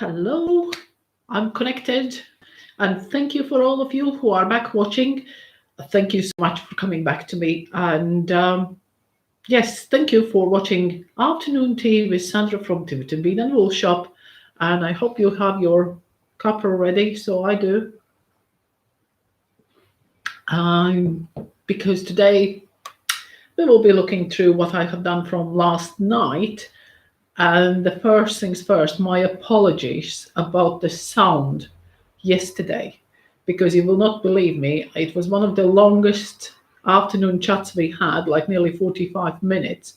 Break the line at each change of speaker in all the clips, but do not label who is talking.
Hello, I'm connected. And thank you for all of you who are back watching. Thank you so much for coming back to me. And yes, thank you for watching Afternoon Tea with Sandra from Tiverton Bead and Wool Shop. And I hope you have your cuppa ready. So I do. Because today we will be looking through what I have done from last night. And the first things first, my apologies about the sound yesterday, because you will not believe me, it was one of the longest afternoon chats we had, like nearly 45 minutes.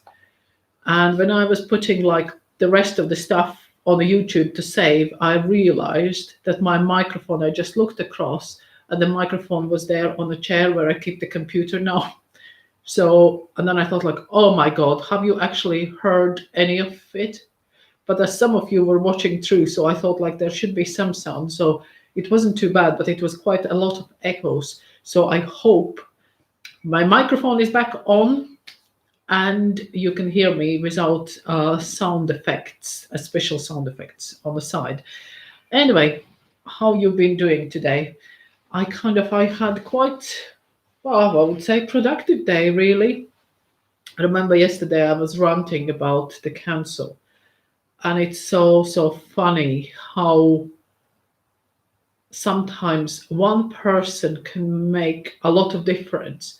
And when I was putting like the rest of the stuff on the YouTube to save, I realized that my microphone, I just looked across and the microphone was there on the chair where I keep the computer now. So, and then I thought like, oh my God, have you actually heard any of it? But as some of you were watching through, so I thought like there should be some sound. So it wasn't too bad, but it was quite a lot of echoes. So I hope my microphone is back on and you can hear me without sound effects, special sound effects on the side. Anyway, how you been doing today? I had quite, well, I would say productive day, really. I remember yesterday I was ranting about the council, and it's so funny how sometimes one person can make a lot of difference.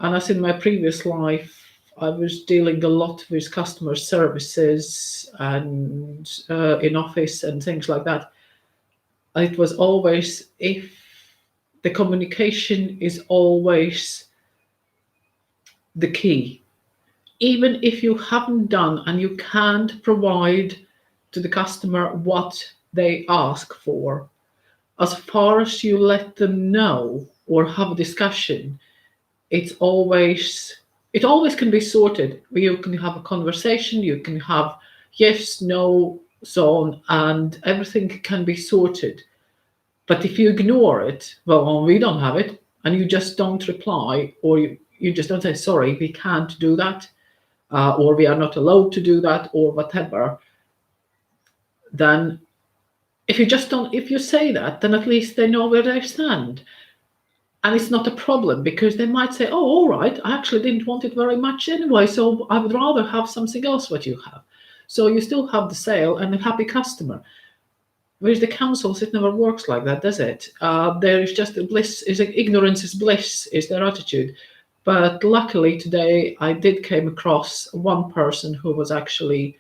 And as in my previous life, I was dealing a lot with customer services and in office and things like that. It was always, if the communication is always the key, even if you haven't done and you can't provide to the customer what they ask for, as far as you let them know or have a discussion, it's always it always can be sorted. You can have a conversation, you can have yes, no, so on, and everything can be sorted. But if you ignore it, well, we don't have it, and you just don't reply, or you just don't say, sorry, we can't do that, or we are not allowed to do that, or whatever, then if you say that, then at least they know where they stand. And it's not a problem, because they might say, oh, all right, I actually didn't want it very much anyway, so I would rather have something else what you have. So you still have the sale and a happy customer. Whereas the councils, it never works like that, does it? There is just ignorance is bliss, is their attitude. But luckily today I did came across one person who was actually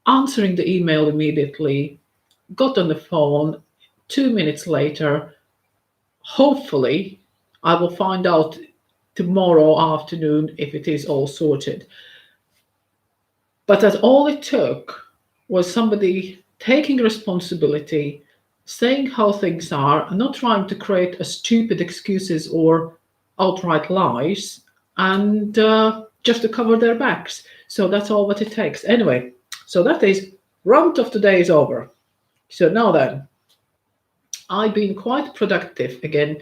answering the email immediately, got on the phone 2 minutes later. Hopefully, I will find out tomorrow afternoon if it is all sorted. But that all it took was somebody taking responsibility, saying how things are, and not trying to create a stupid excuses or outright lies, and just to cover their backs. So that's all what it takes. Anyway, so that is round of the day is over. So now then, I've been quite productive again.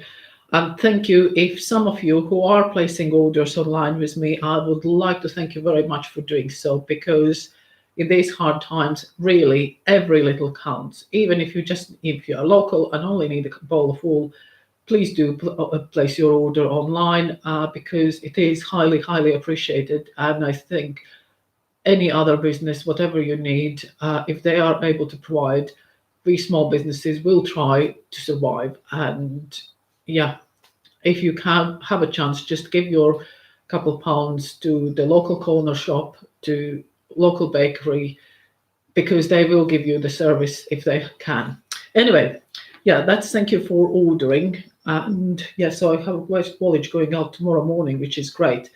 And thank you. If some of you who are placing orders online with me, I would like to thank you very much for doing so, because in these hard times, really every little counts. Even if you are local and only need a bowl of wool, please do place your order online, because it is highly appreciated. And I think any other business, whatever you need, if they are able to provide, we small businesses will try to survive. And yeah, if you can have a chance, just give your couple pounds to the local corner shop, to local bakery, because they will give you the service if they can. Anyway, yeah, that's thank you for ordering. And yeah, so I have a waste haulage going out tomorrow morning, which is great.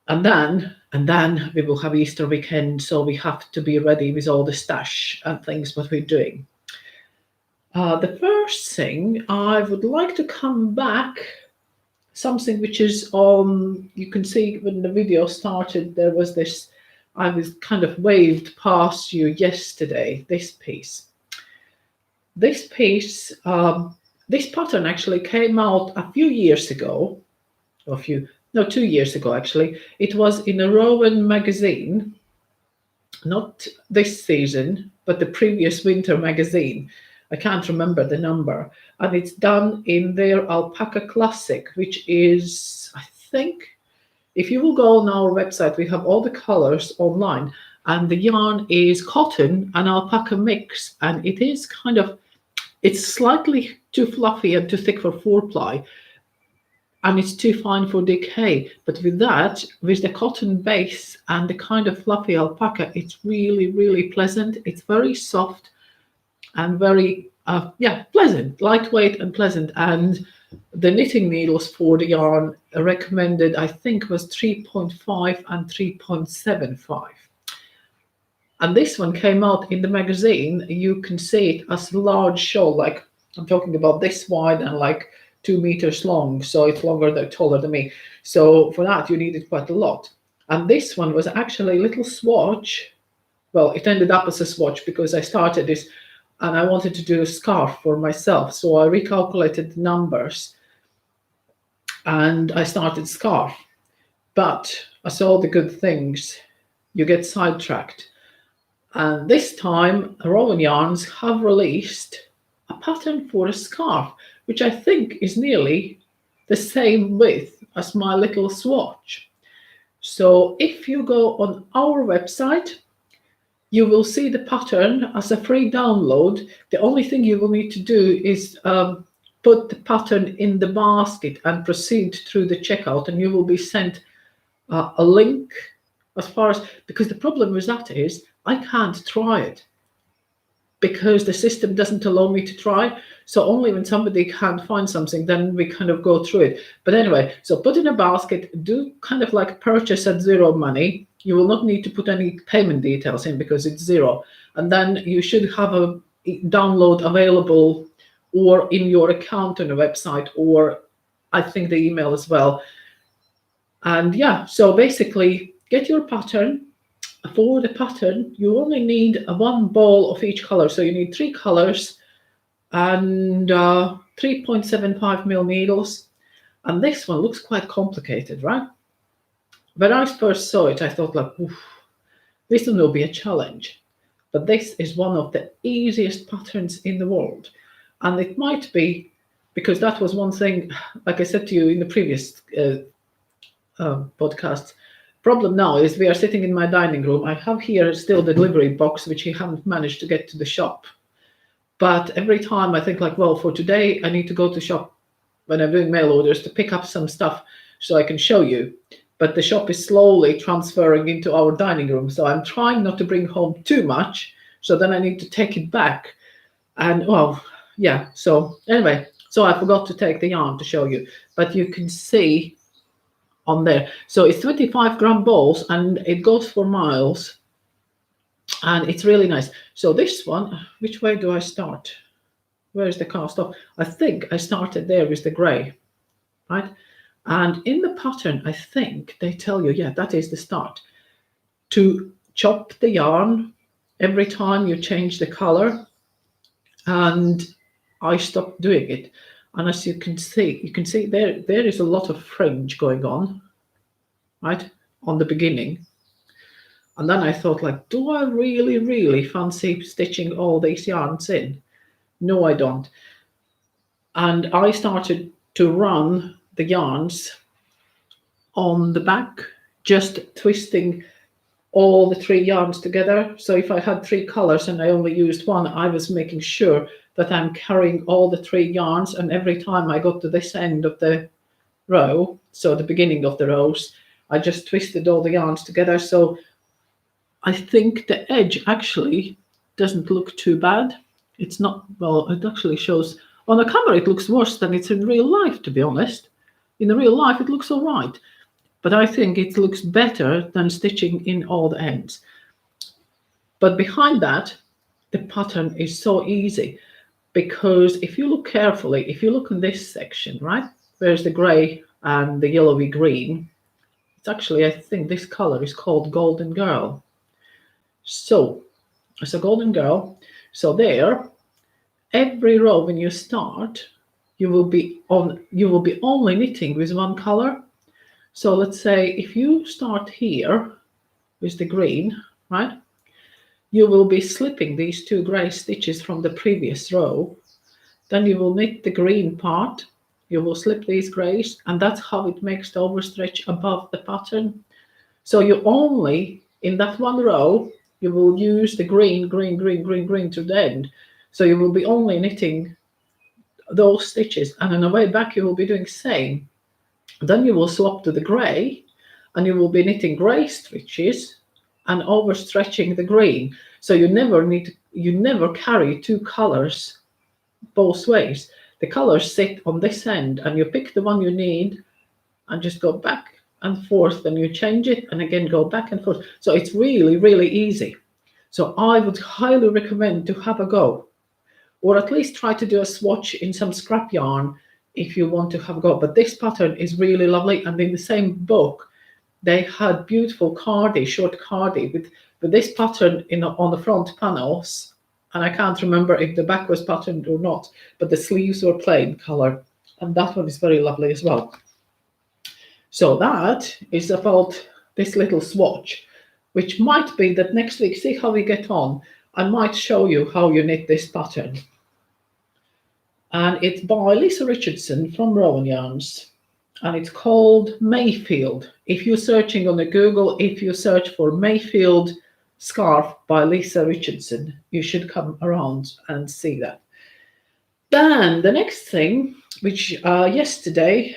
And then we will have Easter weekend, so we have to be ready with all the stash and things what we're doing. The first thing I would like to come back, something which is on, you can see when the video started, there was this, I was kind of waved past you yesterday, this piece. This piece, this pattern actually came out a few years ago, 2 years ago actually. It was in a Rowan magazine, not this season, but the previous winter magazine. I can't remember the number. And it's done in their Alpaca Classic, which is, I think, if you will go on our website, we have all the colors online. And the yarn is cotton and alpaca mix. And it is kind of, it's slightly too fluffy and too thick for 4-ply, and it's too fine for decay. But with that, with the cotton base and the kind of fluffy alpaca, it's really, really pleasant. It's very soft and very, pleasant, lightweight and pleasant. And the knitting needles for the yarn recommended, I think, was 3.5 and 3.75. And this one came out in the magazine. You can see it as a large shawl, like I'm talking about this wide and like 2 meters long. So it's taller than me. So for that, you needed quite a lot. And this one was actually a little swatch. Well, it ended up as a swatch because I started this and I wanted to do a scarf for myself. So I recalculated the numbers and I started scarf. But as all the good things, you get sidetracked. And this time, Rowan Yarns have released a pattern for a scarf, which I think is nearly the same width as my little swatch. So if you go on our website, you will see the pattern as a free download. The only thing you will need to do is put the pattern in the basket and proceed through the checkout, and you will be sent a link as far as, because the problem with that is I can't try it because the system doesn't allow me to try. So only when somebody can't find something, then we kind of go through it. But anyway, so put in a basket, do kind of like purchase at zero money. You will not need to put any payment details in because it's zero. And then you should have a download available or in your account on the website, or I think the email as well. And yeah, so basically get your pattern. For the pattern, you only need one ball of each color. So you need 3 colors and 3.75 mil needles. And this one looks quite complicated, right? When I first saw it, I thought like, this one will be a challenge. But this is one of the easiest patterns in the world. And it might be, because that was one thing, like I said to you in the previous podcast, problem now is we are sitting in my dining room. I have here still the delivery box, which I haven't managed to get to the shop. But every time I think like, well, for today, I need to go to shop when I'm doing mail orders to pick up some stuff so I can show you. But the shop is slowly transferring into our dining room. So I'm trying not to bring home too much. So then I need to take it back. And well, yeah. So anyway, so I forgot to take the yarn to show you. But you can see on there. So it's 25-gram balls and it goes for miles. And it's really nice. So this one, which way do I start? Where is the cast off? I think I started there with the gray, right? And in the pattern, I think they tell you, yeah, that is the start. To chop the yarn every time you change the color. And I stopped doing it. And as you can see there is a lot of fringe going on, right, on the beginning. And then I thought, like, do I really, really fancy stitching all these yarns in? No, I don't. And I started to run the yarns on the back, just twisting all the 3 yarns together. So if I had 3 colors and I only used one, I was making sure that I'm carrying all the 3 yarns. And every time I got to this end of the row, so the beginning of the rows, I just twisted all the yarns together. So I think the edge actually doesn't look too bad. It's not, well, it actually shows on the camera it looks worse than it's in real life, to be honest. In the real life it looks all right, but I think it looks better than stitching in all the ends. But behind that, the pattern is so easy, because if you look carefully, if you look in this section, right, where's the gray and the yellowy green, it's actually, I think this color is called Golden Girl. So it's a Golden Girl. So there, every row when you start, you will be only knitting with one color. So let's say if you start here with the green, right, you will be slipping these 2 grey stitches from the previous row. Then you will knit the green part, you will slip these greys, and that's how it makes the overstretch above the pattern. So you only, in that one row, you will use the green, green, green, green, green to the end. So you will be only knitting those stitches, and on the way back you will be doing the same. Then you will swap to the grey, and you will be knitting grey stitches and overstretching the green. So you never carry 2 colors both ways. The colors sit on this end, and you pick the one you need and just go back and forth, then you change it and again go back and forth. So it's really, really easy. So I would highly recommend to have a go, or at least try to do a swatch in some scrap yarn if you want to have a go. But this pattern is really lovely, and in the same book they had beautiful cardie, short cardie with this pattern on the front panels, and I can't remember if the back was patterned or not, but the sleeves were plain colour, and that one is very lovely as well. So that is about this little swatch, which might be that next week, see how we get on, I might show you how you knit this pattern. And it's by Lisa Richardson from Rowan Yarns, and it's called Mayfield. If you're searching on the Google, if you search for Mayfield scarf by Lisa Richardson, you should come around and see that. Then the next thing, which yesterday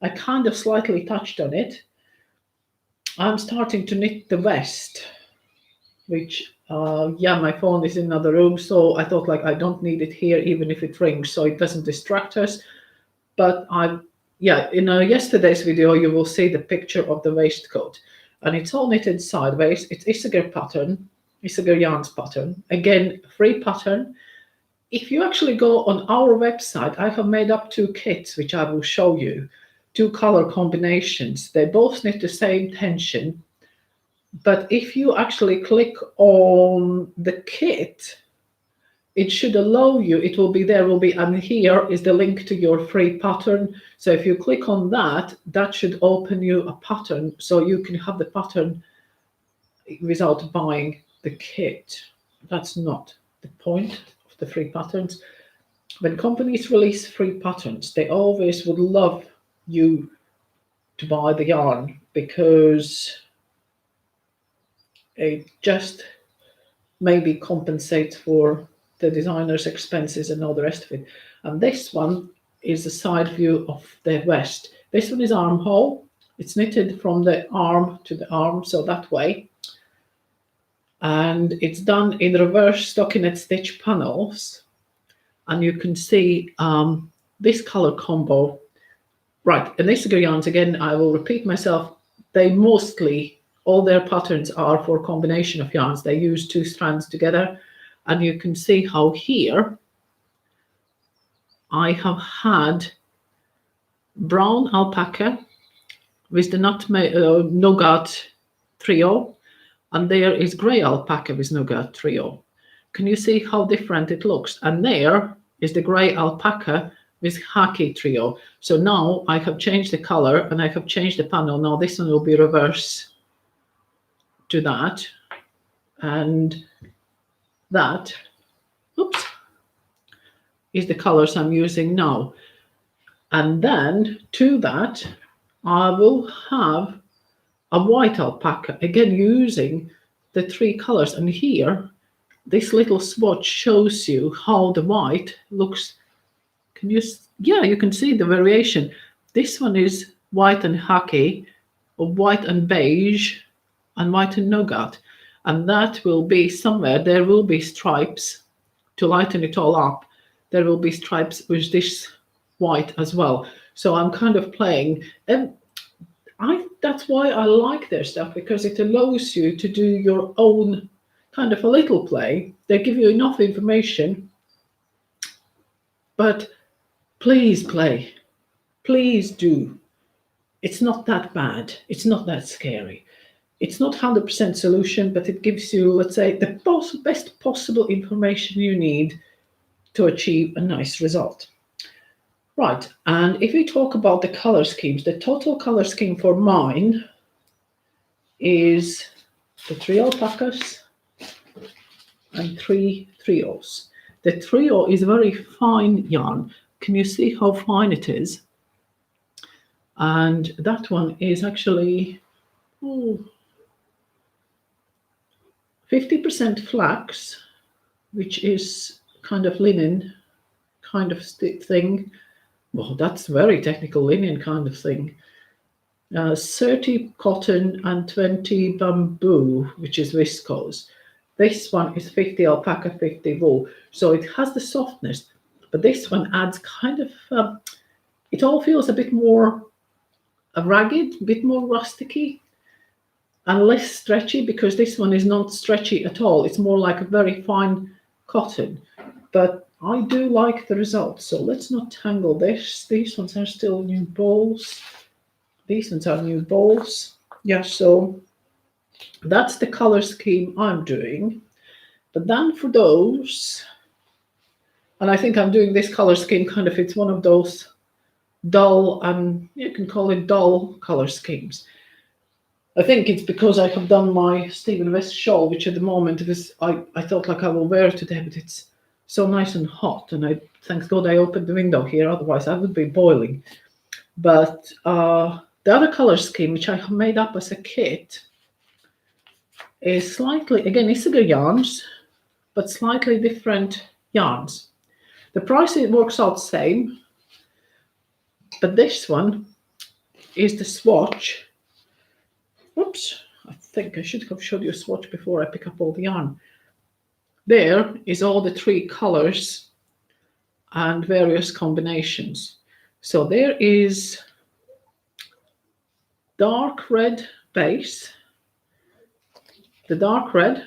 I kind of slightly touched on it, I'm starting to knit the vest, which my phone is in another room, so I thought like I don't need it here even if it rings, so it doesn't distract us. But in yesterday's video you will see the picture of the waistcoat, and it's all knitted sideways. It's Isager pattern, Isager Yarns pattern, again free pattern. If you actually go on our website, I have made up 2 kits which I will show you, 2 color combinations. They both knit the same tension, but if you actually click on the kit, it should allow you, it will be there, and here is the link to your free pattern. So if you click on that, that should open you a pattern, so you can have the pattern without buying the kit. That's not the point of the free patterns. When companies release free patterns, they always would love you to buy the yarn, because it just maybe compensates for the designer's expenses and all the rest of it. And this one is the side view of the vest. This one is armhole. It's knitted from the arm to the arm, so that way. And it's done in reverse stockinette stitch panels. And you can see this color combo. Right, and Isager yarns, again, I will repeat myself, they mostly, all their patterns are for combination of yarns. They use 2 strands together. And you can see how here I have had brown alpaca with the nougat trio, and there is grey alpaca with nougat trio. Can you see how different it looks? And there is the grey alpaca with khaki trio. So now I have changed the color and I have changed the panel. Now this one will be reverse to that, and that, oops, is the colors I'm using now. And then to that, I will have a white alpaca, again using the 3 colors. And here, this little swatch shows you how the white looks. Can you, you can see the variation. This one is white and khaki, or white and beige, and white and nougat. And that will be somewhere, there will be stripes to lighten it all up. There will be stripes with this white as well. So I'm kind of playing, and that's why I like their stuff, because it allows you to do your own kind of a little play. They give you enough information, but please play. Please do. It's not that bad. It's not that scary. It's not 100% solution, but it gives you, let's say, the best possible information you need to achieve a nice result. Right, and if we talk about the color schemes, the total color scheme for mine is the 3 alpacas, and 3 trios. The trio is very fine yarn. Can you see how fine it is? And that one is actually 50% flax, which is kind of linen kind of thing. Well, that's very technical, linen kind of thing. 30 cotton and 20 bamboo, which is viscose. This one is 50 alpaca, 50 wool. So it has the softness, but this one adds kind of, it all feels a bit more ragged, a bit more rusticy, and less stretchy, because this one is not stretchy at all. It's more like a very fine cotton. But I do like the result. So let's not tangle this. These ones are still new balls. These ones are new balls. Yeah, so that's the color scheme I'm doing. But then for those, and I think I'm doing this color scheme kind of, it's one of those dull, and you can call it dull color schemes. I think it's because I have done my Stephen West shawl, which at the moment is, I thought like I will wear it today, but it's so nice and hot, and I thank God I opened the window here, otherwise I would be boiling. But the other color scheme, which I have made up as a kit, is slightly, again, Issachar yarns, but slightly different yarns. The price, it works out the same, but this one is the swatch. Oops, I think I should have showed you a swatch before I pick up all the yarn. There is all the 3 colors and various combinations. So there is dark red base, the dark red,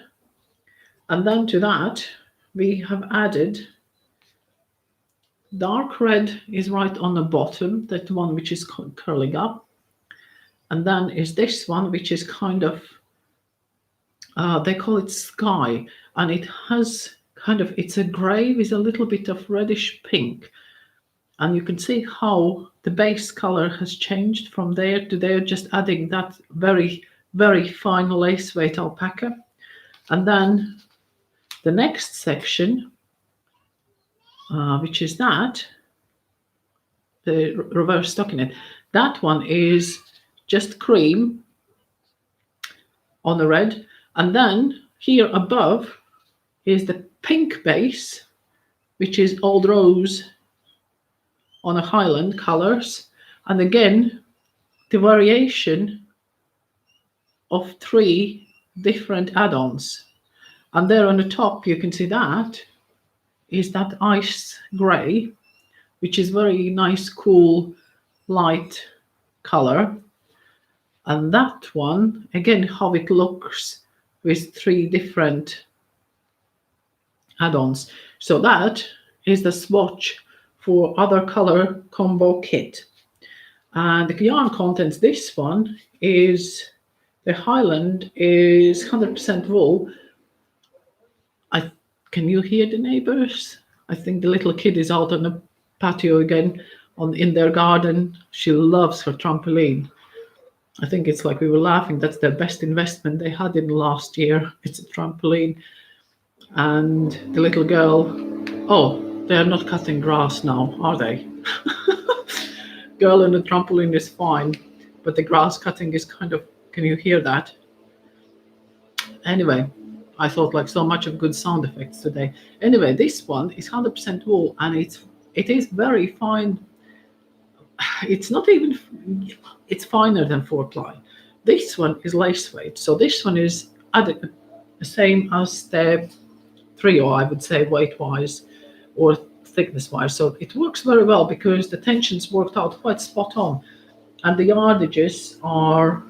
and then to that we have added dark red is right on the bottom, that one which is curling up, and then is this one which is kind of they call it sky, and it has kind of, it's a grey with a little bit of reddish pink, and you can see how the base color has changed from there to there, just adding that very, very fine lace weight alpaca. And then the next section, which is that, the reverse stockinette, that one is just cream on the red, and then here above is the pink base, which is old rose on a Highland colors, and again the variation of 3 different add-ons. And there on the top you can see that is that ice grey, which is very nice, cool, light color. And that one, again, how it looks with 3 different add-ons. So that is the swatch for other color combo kit. And the yarn contents, this one is, the Highland is 100% wool. Can you hear the neighbors? I think the little kid is out on the patio again, in their garden. She loves her trampoline. I think it's like we were laughing, that's their best investment they had in the last year. It's a trampoline. And the little girl, oh, they're not cutting grass now, are they? Girl on the trampoline is fine, but the grass cutting is kind of, can you hear that? Anyway, I thought like so much of good sound effects today. Anyway, this one is 100% wool, and it is very fine. It's not even, it's finer than 4-ply. This one is lace weight, so this one is the same as the trio, I would say, weight-wise or thickness-wise. So it works very well because the tensions worked out quite spot on, and the yardages are,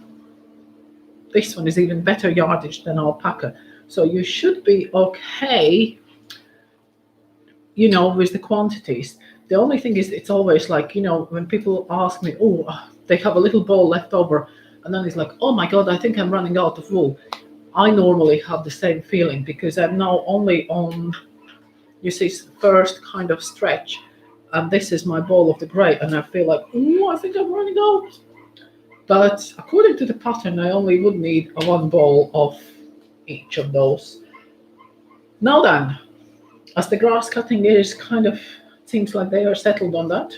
this one is even better yardage than alpaca. So you should be okay, you know, with the quantities. The only thing is, it's always like, you know, when people ask me, oh, they have a little ball left over, and then it's like, oh my God, I think I'm running out of wool. I normally have the same feeling because I'm now only on, you see, first kind of stretch, and this is my ball of the grey, and I feel like, oh, I think I'm running out. But according to the pattern, I only would need 1 ball of each of those. Now then, as the grass cutting is kind of, seems like they are settled on that.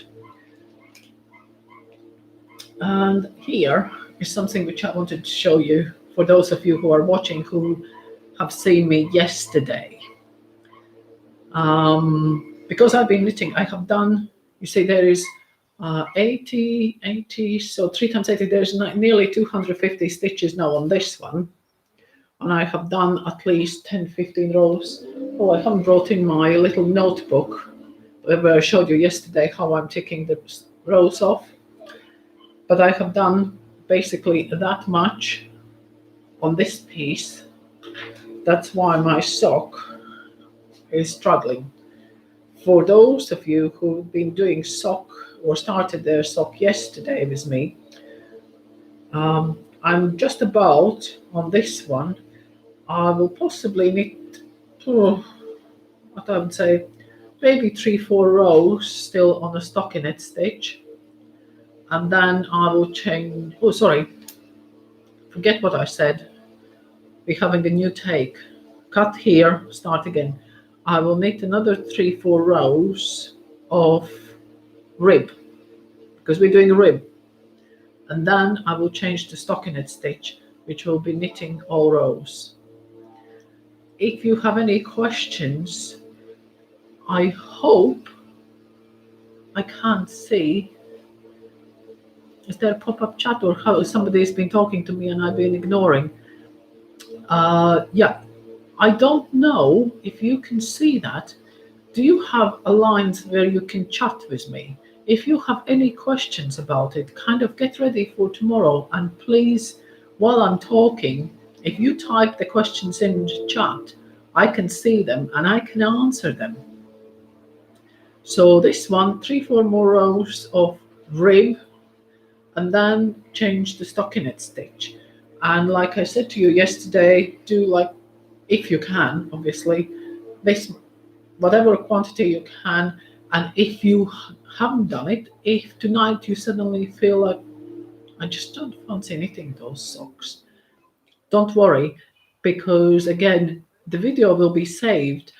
And here is something which I wanted to show you for those of you who are watching who have seen me yesterday. Because I've been knitting, I have done, you see there is 80, so 3 times 80, there's nearly 250 stitches now on this one. And I have done at least 10, 15 rows. Oh, I haven't brought in my little notebook where I showed you yesterday how I'm ticking the rows off. But I have done basically that much on this piece. That's why my sock is struggling. For those of you who've been doing sock or started their sock yesterday with me, I'm just about on this one. I will possibly knit, what I would say, maybe 3-4 rows still on a stockinette stitch, and then I will change. Oh, sorry, forget what I said. We're having a new take. Cut here, start again. I will knit another 3-4 rows of rib, because we're doing a rib, and then I will change the stockinette stitch, which will be knitting all rows. If you have any questions, I hope, I can't see, is there a pop-up chat or how somebody's been talking to me and I've been ignoring? Yeah, I don't know if you can see that. Do you have a line where you can chat with me? If you have any questions about it, kind of get ready for tomorrow, and please, while I'm talking, if you type the questions in the chat, I can see them and I can answer them. So this one, 3-4 more rows of rib, and then change the stockinette stitch. And like I said to you yesterday, do like, if you can, obviously, this whatever quantity you can. And if you haven't done it, if tonight you suddenly feel like, I just don't fancy knitting those socks, don't worry, because again, the video will be saved,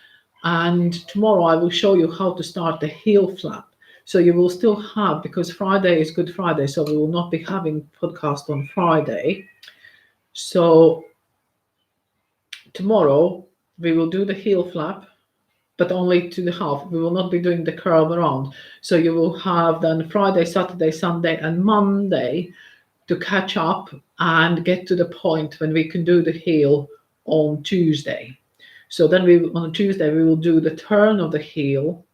and tomorrow I will show you how to start the heel flap. So you will still have, because Friday is Good Friday, so we will not be having podcast on Friday. So tomorrow we will do the heel flap, but only to the half. We will not be doing the curve around. So you will have then Friday, Saturday, Sunday, and Monday to catch up and get to the point when we can do the heel on Tuesday. So then on Tuesday we will do the turn of the heel,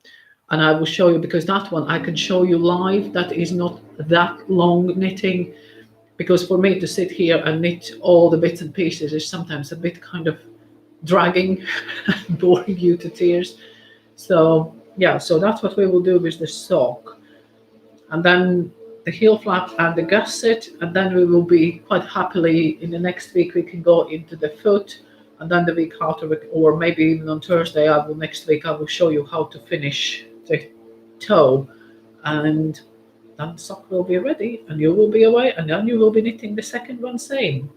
and I will show you, because that one I can show you live. That is not that long knitting, because for me to sit here and knit all the bits and pieces is sometimes a bit kind of dragging and boring you to tears. So yeah, so that's what we will do with the sock, and then the heel flap and the gusset, and then we will be quite happily in the next week we can go into the foot, and then the week after, or maybe even on Thursday, next week I will show you how to finish the toe, and then the sock will be ready, and you will be away, and then you will be knitting the second one same,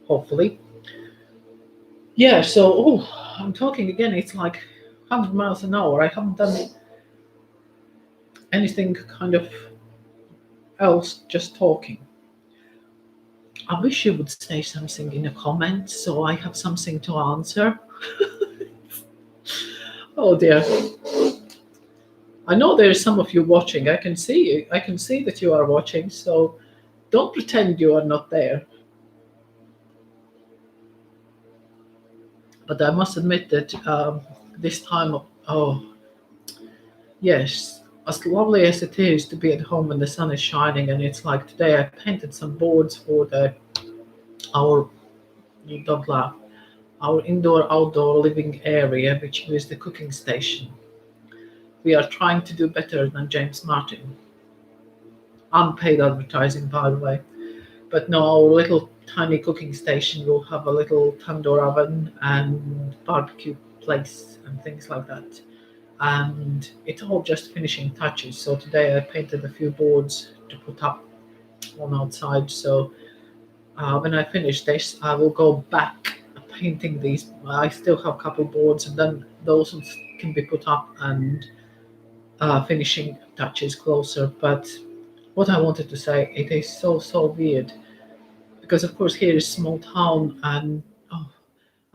hopefully. Yeah, so I'm talking again, it's like 100 miles an hour. I haven't done anything kind of else, just talking. I wish you would say something in the comments so I have something to answer. Oh dear. I know there's some of you watching. I can see you. I can see that you are watching, so don't pretend you are not there. But I must admit that this time, yes, as lovely as it is to be at home when the sun is shining, and it's like today I painted some boards for our, you don't laugh, our indoor-outdoor living area, which is the cooking station. We are trying to do better than James Martin. Unpaid advertising, by the way. But no, our little tiny cooking station will have a little tandoor oven and barbecue place and things like that. And it's all just finishing touches. So today I painted a few boards to put up on outside. So when I finish this, I will go back painting these. I still have a couple boards, and then those ones can be put up and finishing touches closer. But what I wanted to say, it is so weird because of course here is small town, and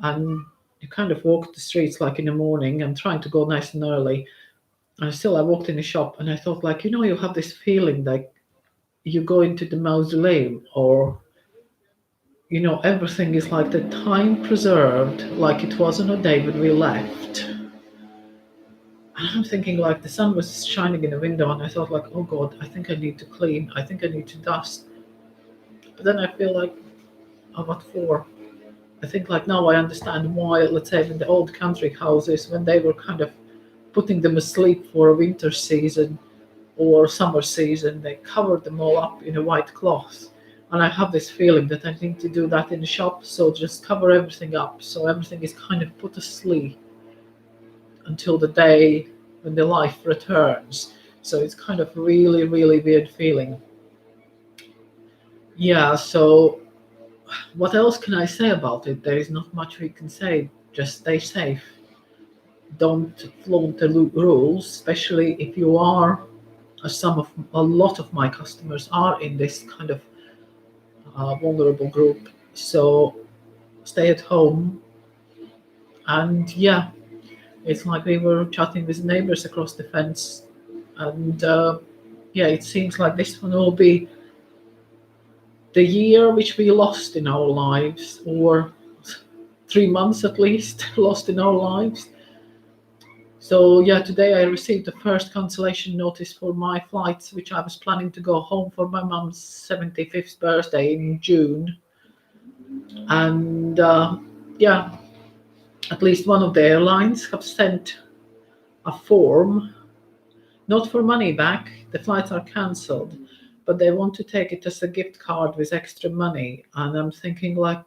and you kind of walk the streets like in the morning. I'm trying to go nice and early, and still I walked in the shop and I thought, like, you have this feeling like you go into the mausoleum, or everything is like the time preserved, like it was on a day when we left. And I'm thinking, like, the sun was shining in the window, and I thought, like, oh God, I think I need to clean. I think I need to dust. But then I feel like, oh, what for? I think, like, now I understand why, let's say, in the old country houses, when they were kind of putting them asleep for a winter season or summer season, they covered them all up in a white cloth. And I have this feeling that I need to do that in the shop. So just cover everything up, so everything is kind of put asleep until the day when the life returns. So it's kind of really, really weird feeling. Yeah, so what else can I say about it? There is not much we can say. Just stay safe. Don't flaunt the rules, especially if you are, as a lot of my customers are in this kind of vulnerable group. So stay at home. And yeah, it's like we were chatting with neighbors across the fence, and yeah, it seems like this one will be the year which we lost in our lives, or 3 months at least lost in our lives. So yeah, today I received the first cancellation notice for my flights, which I was planning to go home for my mum's 75th birthday in June. And yeah, at least one of the airlines have sent a form, not for money back, the flights are cancelled, but they want to take it as a gift card with extra money. And I'm thinking, like,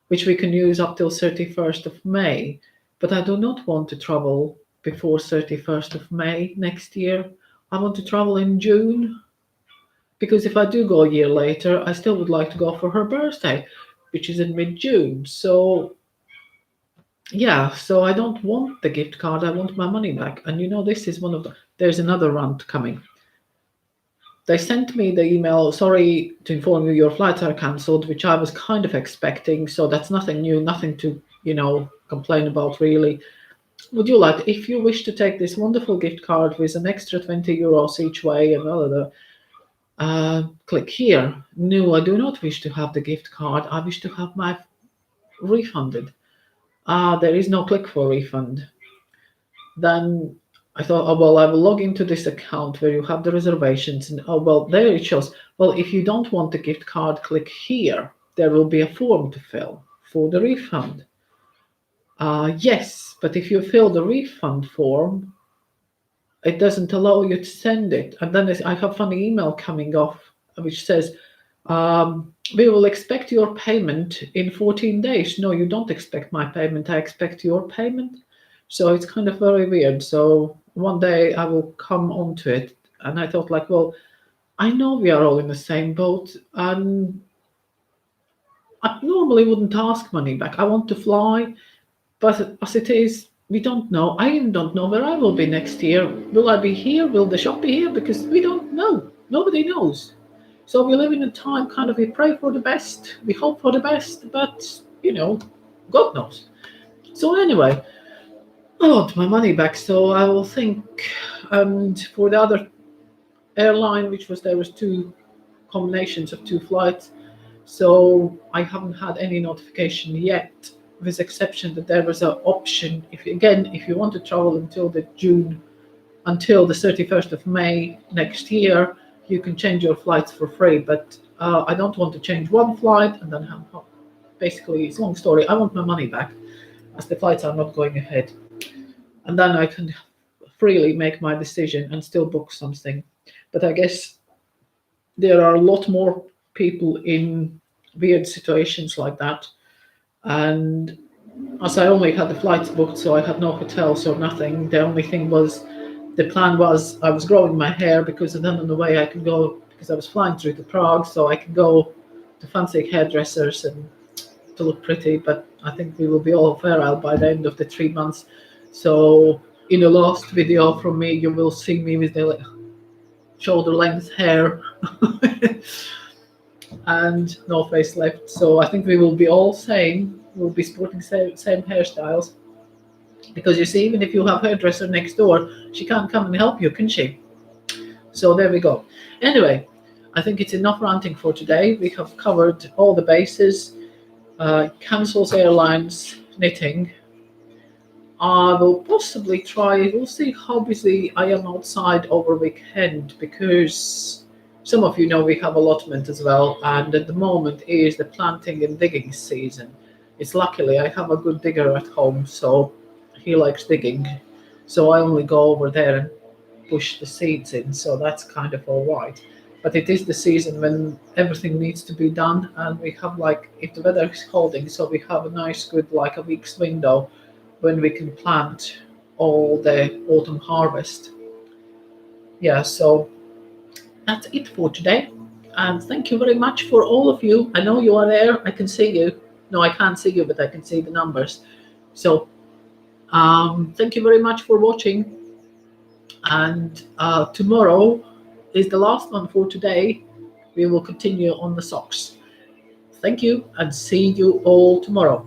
which we can use up till 31st of May. But I do not want to travel before 31st of May next year. I want to travel in June, because if I do go a year later, I still would like to go for her birthday, which is in mid-June. So yeah, so I don't want the gift card, I want my money back. And this is one of there's another rant coming. They sent me the email, sorry to inform you, your flights are cancelled, which I was kind of expecting. So that's nothing new, nothing to, complain about really. Would you like, if you wish to take this wonderful gift card with an extra 20 euros each way and all of the, click here. No, I do not wish to have the gift card. I wish to have my refunded. There is no click for refund. Then I thought, oh, well, I will log into this account where you have the reservations. And oh, well, there it shows. Well, if you don't want the gift card, click here. There will be a form to fill for the refund. Yes, but if you fill the refund form, it doesn't allow you to send it. And then I have a funny email coming off, which says, we will expect your payment in 14 days. No, you don't expect my payment. I expect your payment. So it's kind of very weird. So one day I will come onto it. And I thought, like, well, I know we are all in the same boat. And I normally wouldn't ask money back. I want to fly. But as it is, we don't know. I even don't know where I will be next year. Will I be here? Will the shop be here? Because we don't know. Nobody knows. So we live in a time, kind of, we pray for the best, we hope for the best, but, God knows. So anyway, I want my money back, so I will think. And for the other airline, there was two combinations of two flights, so I haven't had any notification yet, with exception that there was an option. If you want to travel until the 31st of May next year, you can change your flights for free. But I don't want to change one flight and then have, basically, it's a long story. I want my money back, as the flights are not going ahead. And then I can freely make my decision and still book something. But I guess there are a lot more people in weird situations like that. And as I only had the flights booked, so I had no hotels or nothing. The only thing was, the plan was, I was growing my hair, because then on the way I could go, because I was flying through to Prague, so I could go to fancy hairdressers and to look pretty. But I think we will be all feral by the end of the 3 months. So in the last video from me, you will see me with the shoulder length hair and no face left. So I think we will be all same. We'll be sporting same hairstyles. Because you see, even if you have a hairdresser next door, she can't come and help you, can she? So there we go. Anyway, I think it's enough ranting for today. We have covered all the bases. Cancels airlines, knitting. I will possibly try, we'll see how busy I am outside over weekend, because some of you know we have allotment as well, and at the moment is the planting and digging season. It's luckily I have a good digger at home, so he likes digging. So I only go over there and push the seeds in, so that's kind of all right. But it is the season when everything needs to be done, and we have, like, if the weather is holding, so we have a nice good like a week's window when we can plant all the autumn harvest. Yeah, so that's it for today. And thank you very much for all of you. I know you are there. I can see you. No, I can't see you, but I can see the numbers. So thank you very much for watching. And tomorrow is the last one for today. We will continue on the socks. Thank you and see you all tomorrow.